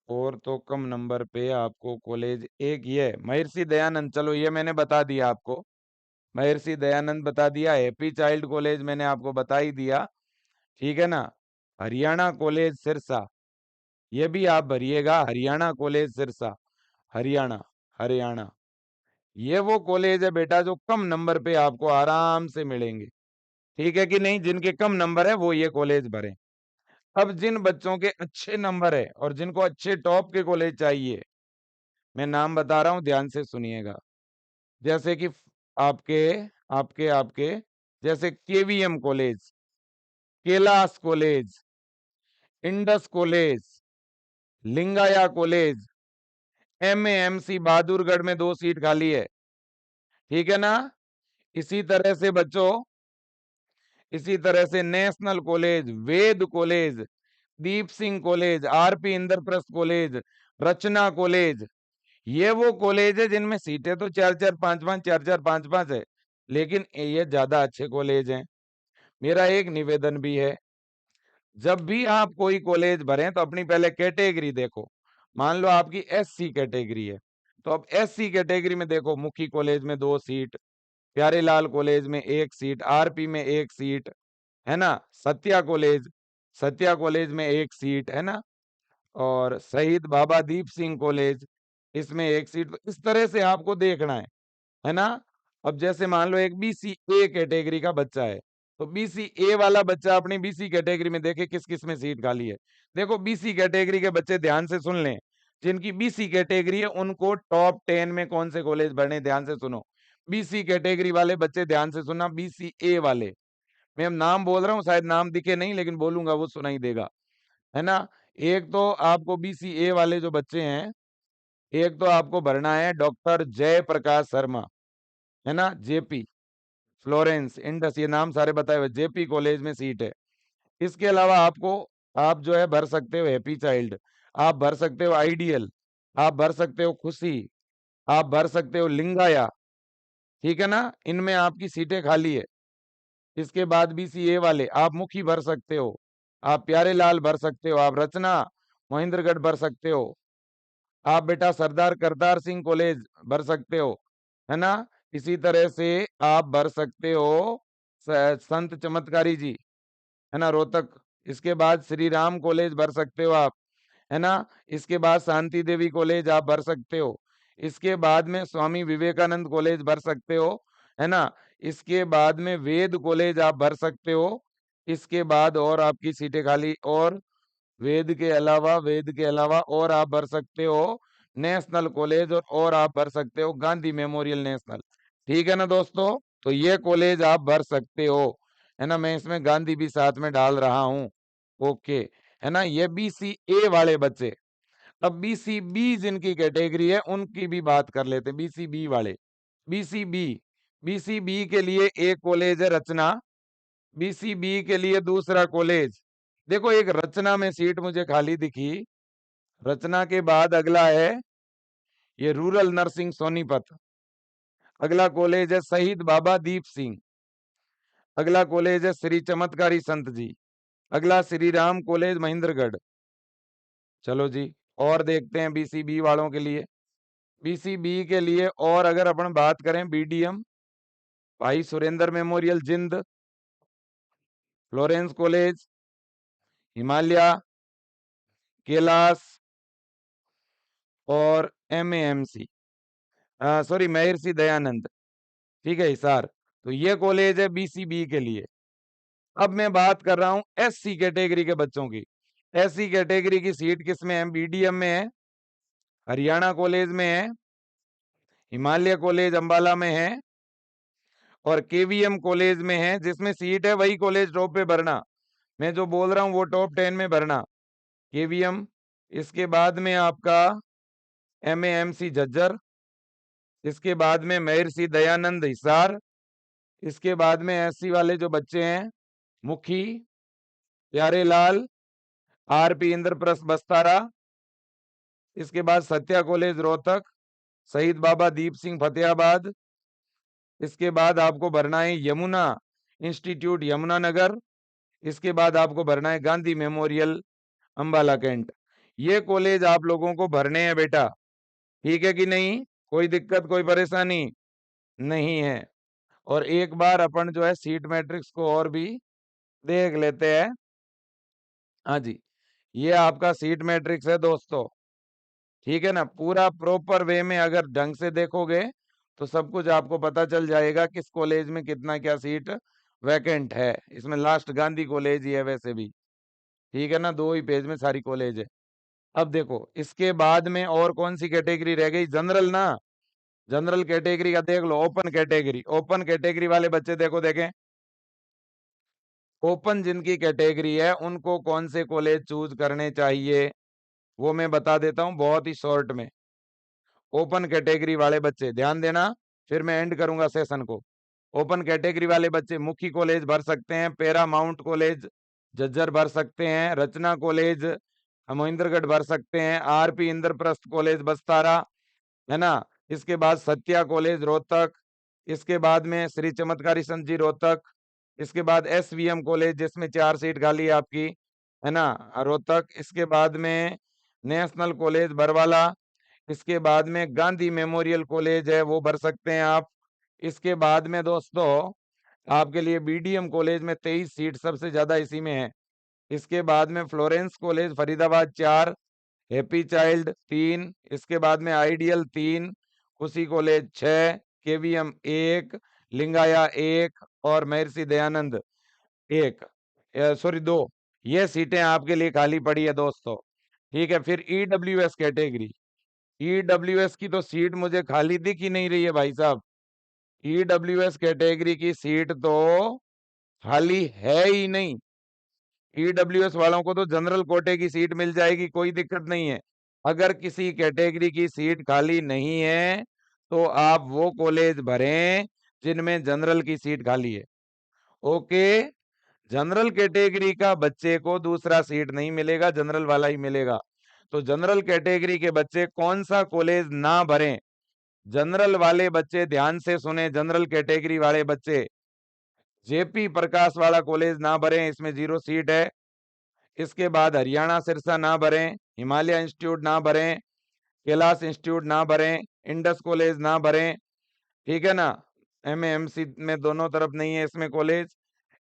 और तो कम नंबर पे आपको कॉलेज एक ये महर्षि दयानंद, चलो ये मैंने बता दिया आपको, महर्षि दयानंद बता दिया। हैप्पी चाइल्ड कॉलेज मैंने आपको बता ही दिया, ठीक है ना। हरियाणा कॉलेज सिरसा, ये भी आप भरिएगा, हरियाणा कॉलेज सिरसा, हरियाणा, हरियाणा। ये वो कॉलेज है बेटा जो कम नंबर पे आपको आराम से मिलेंगे, ठीक है कि नहीं। जिनके कम नंबर है वो ये कॉलेज भरें। अब जिन बच्चों के अच्छे नंबर है और जिनको अच्छे टॉप के कॉलेज चाहिए, मैं नाम बता रहा हूं, ध्यान से सुनिएगा। जैसे कि आपके आपके आपके जैसे KVM college, Kailash college, Indus college, Lingaya college, MAMC Bahadurgarh में 2 सीट खाली है, ठीक है ना। इसी तरह से बच्चों, इसी तरह से national college, Ved college, Deep Singh college, RP Indraprastha college, Rachna college, ये वो कॉलेज है जिनमें सीटें तो 4-4 5-5 4-4 5-5 है, लेकिन ये ज्यादा अच्छे कॉलेज हैं। मेरा एक निवेदन भी है, जब भी आप कोई कॉलेज भरें तो अपनी पहले कैटेगरी देखो। मान लो आपकी SC कैटेगरी है, तो अब SC कैटेगरी में देखो, मुखी कॉलेज में 2 सीट, प्यारेलाल कॉलेज में 1 सीट, RP में 1 सीट, है ना। सत्या कॉलेज में 1 सीट, है ना। और शहीद बाबा दीप सिंह कॉलेज, इसमें 1 सीट। तो इस तरह से आपको देखना है ना। अब जैसे मान लो एक BCA कैटेगरी का बच्चा है, तो BCA वाला बच्चा अपनी BC कैटेगरी में देखे किस किस में सीट खाली है। देखो BC कैटेगरी के बच्चे ध्यान से सुन लें, जिनकी BC कैटेगरी है उनको टॉप 10 में कौन से कॉलेज भरने, ध्यान से सुनो। BC कैटेगरी वाले बच्चे ध्यान से सुनना, BCA वाले, मैं नाम बोल रहा हूँ, शायद नाम दिखे नहीं लेकिन बोलूंगा वो सुनाई देगा, है ना। एक तो आपको BCA वाले जो बच्चे हैं, एक तो आपको भरना है डॉक्टर जय प्रकाश शर्मा, है ना, JP, फ्लोरेंस, इंडस, ये नाम सारे बताए हुए, JP कॉलेज में सीट है। इसके अलावा आपको, आप जो है भर सकते हो हैप्पी चाइल्ड, आप भर सकते हो आइडियल, आप भर सकते हो खुशी, आप भर सकते हो लिंगाया, ठीक है ना, इनमें आपकी सीटें खाली है। इसके बाद बीसीए वाले आप मुखी भर सकते हो, आप प्यारेलाल भर सकते हो, आप रचना महेंद्रगढ़ भर सकते हो, आप बेटा सरदार करतार सिंह कॉलेज भर सकते हो, है ना। इसी तरह से आप भर सकते हो संत चमत्कारी जी, है ना, रोहतक। इसके बाद श्री राम कॉलेज भर सकते हो आप, है ना। इसके बाद शांति देवी कॉलेज आप भर सकते हो। इसके बाद में स्वामी विवेकानंद कॉलेज भर सकते हो, है ना। इसके बाद में वेद कॉलेज आप भर सकते हो। इसके बाद और आपकी सीटें खाली, और वेद के अलावा और आप भर सकते हो नेशनल कॉलेज, और आप भर सकते हो गांधी मेमोरियल नेशनल, ठीक है ना दोस्तों। तो ये कॉलेज आप भर सकते हो, है ना। मैं इसमें गांधी भी साथ में डाल रहा हूँ, ओके, है ना। ये बीसीए वाले बच्चे। अब बीसीबी जिनकी कैटेगरी है उनकी भी बात कर लेते हैं। बीसीबी वाले, बीसीबी, बीसीबी के लिए एक कॉलेज है रचना, बीसीबी के लिए दूसरा कॉलेज। देखो एक रचना में सीट मुझे खाली दिखी, रचना के बाद अगला है ये रूरल नर्सिंग सोनीपत, अगला कॉलेज है शहीद बाबा दीप सिंह, अगला कॉलेज है श्री चमत्कारी संत जी, अगला श्री राम कॉलेज महेंद्रगढ़। चलो जी, और देखते हैं बीसीबी वालों के लिए। बीसीबी के लिए और अगर अपन बात करें, बीडीएम भाई सुरेंद्र मेमोरियल जिंद, फ्लोरेंस कॉलेज, हिमालय, कैलाश, और एमएएमसी, सॉरी महर्षि दयानंद, ठीक है, हिसार। तो ये कॉलेज है बीसीबी के लिए। अब मैं बात कर रहा हूं एससी कैटेगरी के बच्चों की। एससी कैटेगरी की सीट किस में है? बीडीएम में है, हरियाणा कॉलेज में है, हिमालय कॉलेज अंबाला में है, और केवीएम कॉलेज में है। जिसमें सीट है वही कॉलेज टॉप पे भरना, मैं जो बोल रहा हूं वो टॉप 10 में भरना, केवीएम। इसके बाद में आपका एमएएमसी झज्जर, इसके बाद में महर्षि दयानंद हिसार, इसके बाद में एससी वाले जो बच्चे हैं मुखी, प्यारेलाल, आरपी इंद्रप्रस्थ बस्तारा, इसके बाद सत्या कॉलेज रोहतक, शहीद बाबा दीप सिंह फतेहाबाद, इसके बाद आपको भरना है यमुना इंस्टीट्यूट यमुनानगर, इसके बाद आपको भरना है गांधी मेमोरियल अंबाला कैंट। ये कॉलेज आप लोगों को भरने हैं बेटा, ठीक है कि नहीं? कोई दिक्कत कोई परेशानी नहीं है। और एक बार अपन जो है सीट मैट्रिक्स को और भी देख लेते हैं। हाँ जी, ये आपका सीट मैट्रिक्स है दोस्तों, ठीक है ना। पूरा प्रॉपर वे में अगर ढंग से देखोगे तो सब कुछ आपको पता चल जाएगा किस कॉलेज में कितना क्या सीट वैकेंट है। इसमें लास्ट गांधी कॉलेज ही है वैसे भी, ठीक है ना, 2 ही पेज में सारी कॉलेज है। अब देखो इसके बाद में और कौन सी कैटेगरी रह गई? जनरल ना, जनरल कैटेगरी का देख लो। ओपन कैटेगरी, ओपन कैटेगरी वाले बच्चे देखो, देखें ओपन जिनकी कैटेगरी है उनको कौन से कॉलेज चूज करने चाहिए, वो मैं बता देता हूं बहुत ही शॉर्ट में। ओपन कैटेगरी वाले बच्चे ध्यान देना, फिर मैं एंड करूंगा सेशन को। ओपन कैटेगरी वाले बच्चे मुखी कॉलेज भर सकते हैं, पैरामाउंट कॉलेज झज्जर भर सकते हैं, रचना कॉलेज महेंद्रगढ़ भर सकते हैं, आरपी इंद्रप्रस्थ कॉलेज बस्तारा, है ना। इसके बाद सत्या कॉलेज रोहतक, इसके बाद में श्री चमत्कारी संत जी रोहतक, इसके बाद एसवीएम कॉलेज जिसमें 4 सीट खाली है आपकी, है ना, रोहतक। इसके बाद में नेशनल कॉलेज बरवाला, इसके बाद में गांधी मेमोरियल कॉलेज है वो भर सकते हैं आप। इसके बाद में दोस्तों आपके लिए बीडीएम कॉलेज में 23 सीट सबसे ज्यादा इसी में है। इसके बाद में Florence college Faridabad 4, happy child 3, इसके बाद में आइडियल 3, खुशी कॉलेज 6, केवीएम 1, लिंगाया 1, और महर्षि दयानंद 1, सॉरी 2। ये सीटें आपके लिए खाली पड़ी है दोस्तों, ठीक है। फिर ईडब्ल्यूएस कैटेगरी, ईडब्ल्यूएस की तो सीट मुझे खाली दिख ही नहीं रही है भाई साहब। ईडब्ल्यूएस कैटेगरी की सीट तो खाली है ही नहीं। ईडब्ल्यूएस वालों को तो जनरल कोटे की सीट मिल जाएगी, कोई दिक्कत नहीं है। अगर किसी कैटेगरी की सीट खाली नहीं है तो आप वो कॉलेज भरें जिनमें जनरल की सीट खाली है, ओके। जनरल कैटेगरी का बच्चे को दूसरा सीट नहीं मिलेगा, जनरल वाला ही मिलेगा। तो जनरल कैटेगरी के बच्चे कौन सा कॉलेज ना भरें, जनरल वाले बच्चे ध्यान से सुने, जनरल कैटेगरी वाले बच्चे जेपी प्रकाश वाला कॉलेज ना भरें, इसमें 0 सीट है। इसके बाद हरियाणा सिरसा ना भरें, हिमालय इंस्टीट्यूट ना भरें, कैलाश इंस्टीट्यूट ना भरें, इंडस कॉलेज ना भरें, ठीक है ना। एमएमसी में दोनों तरफ नहीं है इसमें कॉलेज।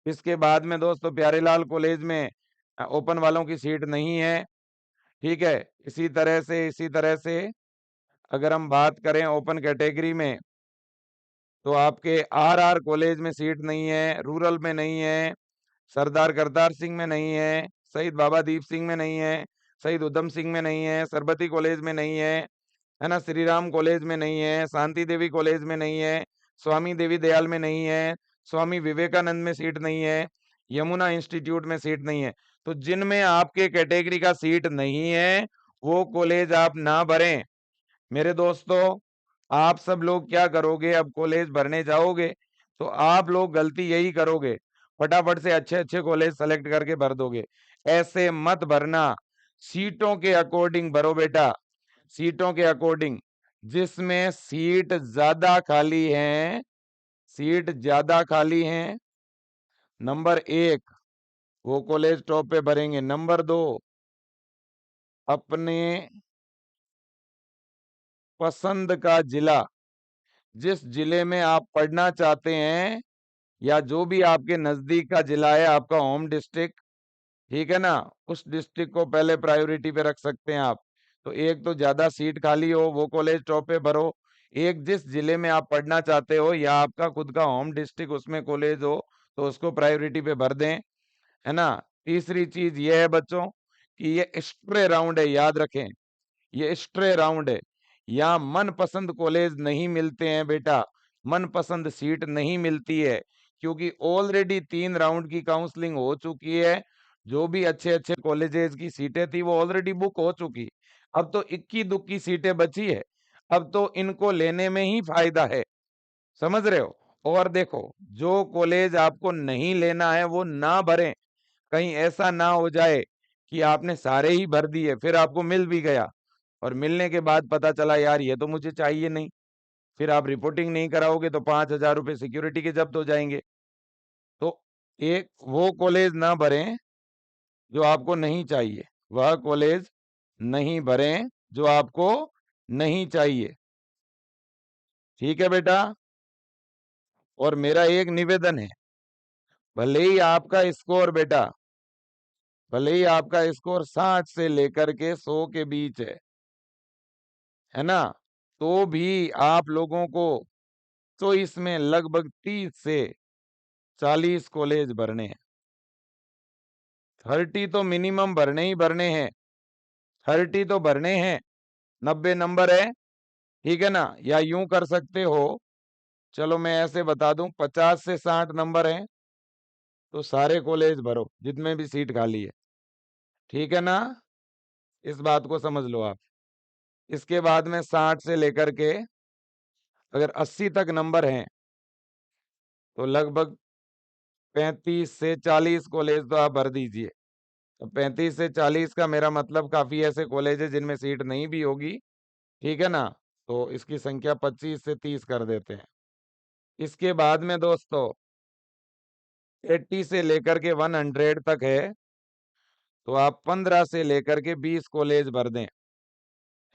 इसके बाद में दोस्तों प्यारेलाल कॉलेज में ओपन वालों की सीट नहीं है, ठीक है। इसी तरह से अगर हम बात करें ओपन कैटेगरी में, तो आपके आरआर कॉलेज में सीट नहीं है, रूरल में नहीं है, सरदार करतार सिंह में नहीं है, शहीद बाबा दीप सिंह में नहीं है, शहीद उधम सिंह में नहीं है, सरबती कॉलेज में नहीं है ना, श्री राम कॉलेज में नहीं है, शांति देवी कॉलेज में नहीं है, स्वामी देवी दयाल में नहीं है, स्वामी विवेकानंद में सीट नहीं है, यमुना इंस्टीट्यूट में सीट नहीं है। तो जिनमें आपके कैटेगरी का सीट नहीं है वो कॉलेज आप ना भरें। मेरे दोस्तों, आप सब लोग क्या करोगे, अब कॉलेज भरने जाओगे तो आप लोग गलती यही करोगे, फटाफट से अच्छे अच्छे कॉलेज सेलेक्ट करके भर दोगे। ऐसे मत भरना, सीटों के अकॉर्डिंग भरो बेटा, सीटों के अकॉर्डिंग। जिसमें सीट ज्यादा खाली है, सीट ज्यादा खाली है, नंबर 1 वो कॉलेज टॉप पे भरेंगे। नंबर 2 अपने पसंद का जिला, जिस जिले में आप पढ़ना चाहते हैं या जो भी आपके नजदीक का जिला है, आपका होम डिस्ट्रिक्ट, ठीक है ना, उस डिस्ट्रिक्ट को पहले प्रायोरिटी पे रख सकते हैं आप। तो एक तो ज्यादा सीट खाली हो वो कॉलेज टॉप पे भरो, एक जिस जिले में आप पढ़ना चाहते हो या आपका खुद का होम डिस्ट्रिक्ट उसमें कॉलेज हो तो उसको प्रायोरिटी पे भर दें, है ना। तीसरी चीज ये है बच्चों कि ये स्ट्रे राउंड है, याद रखें, ये स्ट्रे राउंड है। यहाँ मनपसंद कॉलेज नहीं मिलते हैं बेटा, मनपसंद सीट नहीं मिलती है, क्योंकि ऑलरेडी 3 राउंड की काउंसलिंग हो चुकी है। जो भी अच्छे अच्छे कॉलेजेस की सीटें थी वो ऑलरेडी बुक हो चुकी, अब तो इक्की दुक्की सीटें बची है, अब तो इनको लेने में ही फायदा है, समझ रहे हो। और देखो, जो कॉलेज आपको नहीं लेना है वो ना भरें, कहीं ऐसा ना हो जाए कि आपने सारे ही भर दिए, फिर आपको मिल भी गया और मिलने के बाद पता चला यार ये तो मुझे चाहिए नहीं, फिर आप रिपोर्टिंग नहीं कराओगे तो 5,000 रुपए सिक्योरिटी के जब्त हो जाएंगे। तो एक वो कॉलेज ना भरें जो आपको नहीं चाहिए, वह कॉलेज नहीं भरें जो आपको नहीं चाहिए, ठीक है बेटा। और मेरा एक निवेदन है, भले ही आपका स्कोर बेटा, भले ही आपका स्कोर 60 से लेकर के 100 के बीच है ना, तो भी आप लोगों को तो इसमें लगभग 30 से 40 कॉलेज भरने हैं। 30 तो मिनिमम भरने ही भरने हैं, 30 तो भरने हैं। 90 नंबर है, ठीक है ना, या यूं कर सकते हो, चलो मैं ऐसे बता दूं, 50 से 60 नंबर हैं तो सारे कॉलेज भरो जितने भी सीट खाली है, ठीक है ना, इस बात को समझ लो आप। इसके बाद में 60 से लेकर के अगर 80 तक नंबर हैं तो लगभग 35 से 40 कॉलेज तो आप भर दीजिए। तो 35 से 40 का मेरा मतलब काफी ऐसे कॉलेज है जिनमें सीट नहीं भी होगी, ठीक है ना, तो इसकी संख्या 25 से 30 कर देते हैं। इसके बाद में दोस्तों 80 से लेकर के 100 तक है तो आप 15 से लेकर के 20 कॉलेज भर दें,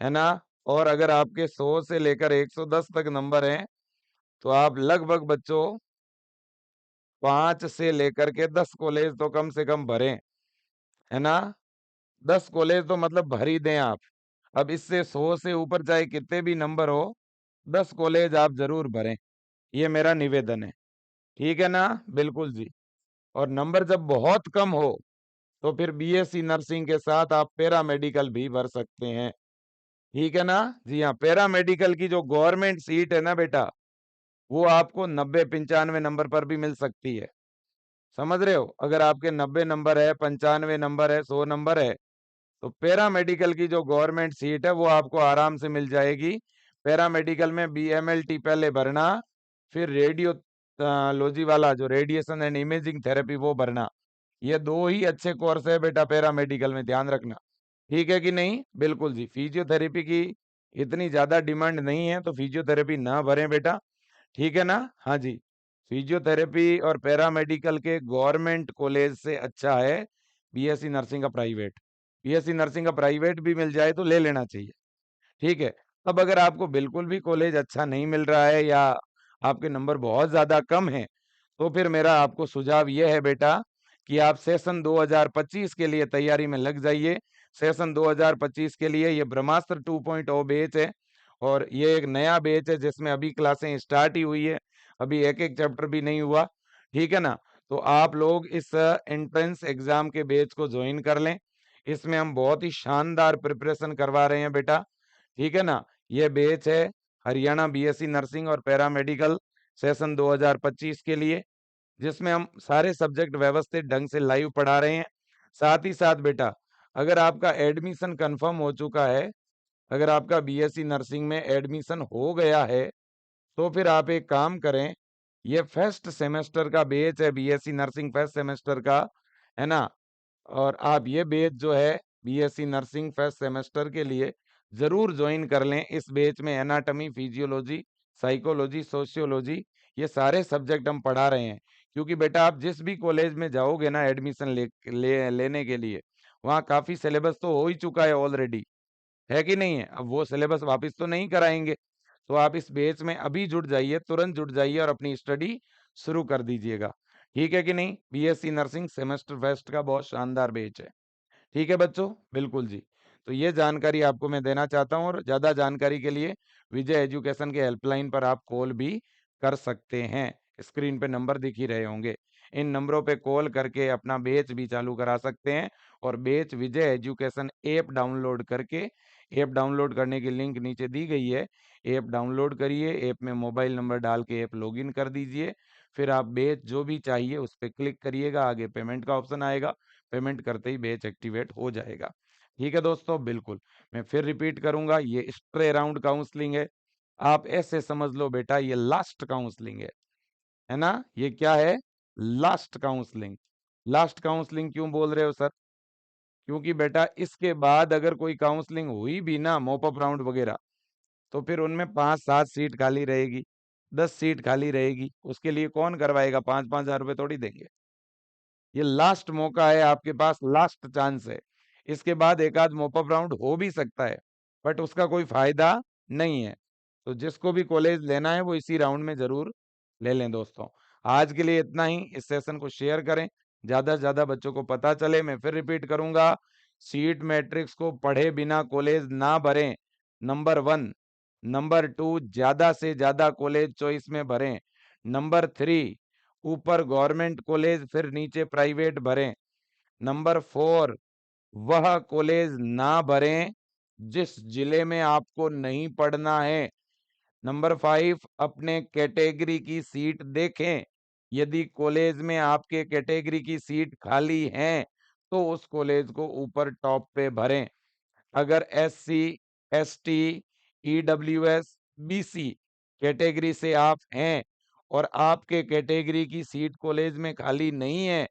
है ना। और अगर आपके 100 से लेकर 110 तक नंबर हैं तो आप लगभग बच्चों 5 से लेकर के 10 कॉलेज तो कम से कम भरें, है ना। 10 कॉलेज तो मतलब भर ही दें आप। अब इससे 100 से ऊपर चाहे कितने भी नंबर हो, 10 कॉलेज आप जरूर भरें, ये मेरा निवेदन है, ठीक है ना। बिल्कुल जी। और नंबर जब बहुत कम हो तो फिर बीएससी नर्सिंग के साथ आप पैरा मेडिकल भी भर सकते हैं, ठीक है ना। जी हाँ, पैरा मेडिकल की जो गवर्नमेंट सीट है ना बेटा, वो आपको 90-95 नंबर पर भी मिल सकती है, समझ रहे हो। अगर आपके 90 नंबर है, 95 नंबर है, 100 नंबर है, तो पैरा मेडिकल की जो गवर्नमेंट सीट है वो आपको आराम से मिल जाएगी। पैरा मेडिकल में बीएमएलटी पहले भरना, फिर रेडियोलॉजी वाला जो रेडिएशन एंड इमेजिंग थेरेपी वो भरना। ये दो ही अच्छे कोर्स है बेटा पैरा मेडिकल में, ध्यान रखना। ठीक है कि नहीं? बिल्कुल जी, फिजियोथेरेपी की इतनी ज़्यादा डिमांड नहीं है, तो फिजियोथेरेपी ना भरें बेटा, ठीक है ना? हाँ जी, फिजियोथेरेपी और पैरामेडिकल के गवर्नमेंट कॉलेज से अच्छा है बीएससी नर्सिंग का प्राइवेट। बीएससी नर्सिंग का प्राइवेट भी मिल जाए तो ले लेना चाहिए, ठीक है? अब अगर आपको बिल्कुल भी कॉलेज अच्छा नहीं मिल रहा है या आपके नंबर बहुत ज़्यादा कम हैं, तो फिर मेरा आपको सुझाव ये है बेटा कि आप सेशन 2025 के लिए तैयारी में लग जाइए। सेशन 2025 के लिए ये ब्रह्मास्त्र 2.0 बैच है और ये एक नया बैच है जिसमें अभी क्लासें स्टार्ट ही हुई है। अभी एक-एक चैप्टर भी नहीं हुआ, ठीक है ना? तो आप लोग इस एंट्रेंस एग्ज़ाम के बैच को जॉइन कर लें। इसमें हम बहुत ही शानदार प्रिपरेशन करवा रहे हैं बेटा, ठीक है ना? ये बैच है हरियाणा बीएससी नर्सिंग और पैरामेडिकल सेशन 2025 के लिए, जिसमें हम सारे सब्जेक्ट व्यवस्थित ढंग से लाइव पढ़ा रहे हैं। साथ ही साथ बेटा, अगर आपका एडमिशन कंफर्म हो चुका है, अगर आपका बीएससी नर्सिंग में एडमिशन हो गया है, तो फिर आप एक काम करें, ये फर्स्ट सेमेस्टर का बैच है बीएससी नर्सिंग फर्स्ट सेमेस्टर का, है ना? और आप ये बैच जो है बीएससी नर्सिंग फर्स्ट सेमेस्टर के लिए ज़रूर ज्वाइन कर लें। इस बैच में एनाटॉमी, फिजियोलॉजी, साइकोलॉजी, सोशियोलॉजी ये सारे सब्जेक्ट हम पढ़ा रहे हैं। क्योंकि बेटा आप जिस भी कॉलेज में जाओगे ना एडमिशन लेने के लिए, वहाँ काफ़ी सिलेबस तो हो ही चुका है ऑलरेडी, है कि नहीं है? अब वो सिलेबस वापस तो नहीं कराएँगे। तो आप इस बैच में अभी जुड़ जाइए, तुरंत जुड़ जाइए और अपनी स्टडी शुरू कर दीजिएगा। ठीक है कि नहीं? बीएससी नर्सिंग सेमेस्टर फर्स्ट का बहुत शानदार बैच है। ठीक है बच्चों? बिल्कुल जी। तो ये जानकारी आपको मैं देना चाहता हूँ और ज़्यादा जानकारी के लिए विजय एजुकेशन के हेल्पलाइन पर आप कॉल भी कर सकते हैं। स्क्रीन पे नंबर दिख ही रहे होंगे। इन नंबरों पे कॉल करके अपना बैच भी चालू करा सकते हैं और बैच विजय एजुकेशन ऐप डाउनलोड करके ऐप डाउनलोड करने की लिंक नीचे दी गई है। ऐप डाउनलोड करिए, ऐप में मोबाइल नंबर डाल के ऐप लॉगिन कर दीजिए। फिर आप बैच जो भी चाहिए उस पे क्लिक करिएगा, आगे पेमेंट का ऑप्शन आएगा। पेमेंट करते ही बैच एक्टिवेट हो जाएगा। ठीक है दोस्तों, बिल्कुल। मैं फिर रिपीट करूंगा, ये स्ट्रे राउंड काउंसलिंग है। आप ऐसे समझ लो बेटा ये लास्ट काउंसलिंग है ना? ये क्या है? Last counselling. लास्ट काउंसलिंग क्यों बोल रहे हो सर? क्योंकि बेटा इसके बाद अगर कोई काउंसलिंग हुई भी ना मॉप अप राउंड वगैरह, तो फिर उनमें 5-7 सीट खाली रहेगी, 10 सीट खाली रहेगी। उसके लिए कौन करवाएगा? 5-5 हज़ार रुपए थोड़ी देंगे। ये लास्ट मौका है आपके पास, लास्ट चांस है। इसके बाद एक आध मॉप अप राउंड हो भी सकता है, बट उसका कोई फायदा नहीं है। तो जिसको भी कॉलेज लेना है वो इसी राउंड में जरूर ले लें दोस्तों। आज के लिए इतना ही। इस सेशन को शेयर करें, ज्यादा से ज्यादा बच्चों को पता चले। मैं फिर रिपीट करूंगा, सीट मैट्रिक्स को पढ़े बिना कॉलेज ना भरें, नंबर 1। नंबर 2, ज्यादा से ज्यादा कॉलेज चॉइस में भरें। नंबर 3, ऊपर गवर्नमेंट कॉलेज फिर नीचे प्राइवेट भरें। नंबर 4, वह कॉलेज ना भरें जिस जिले में आपको नहीं पढ़ना है। नंबर 5, अपने कैटेगरी की सीट देखें। यदि कॉलेज में आपके कैटेगरी की सीट खाली हैं, तो उस कॉलेज को ऊपर टॉप पे भरें। अगर SC, ST, EWS, BC category से आप हैं और आपके कैटेगरी की सीट कॉलेज में खाली नहीं है,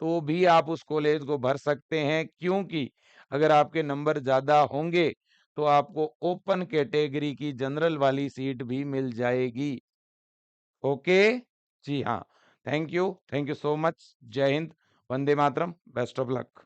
तो भी आप उस कॉलेज को भर सकते हैं, क्योंकि अगर आपके नंबर ज़्यादा होंगे, तो आपको ओपन कैटेगरी की जनरल वाली सीट भी मिल जाएगी। ओके? जी हाँ। Thank you so much. जय Hind, Vande Mataram, best of luck.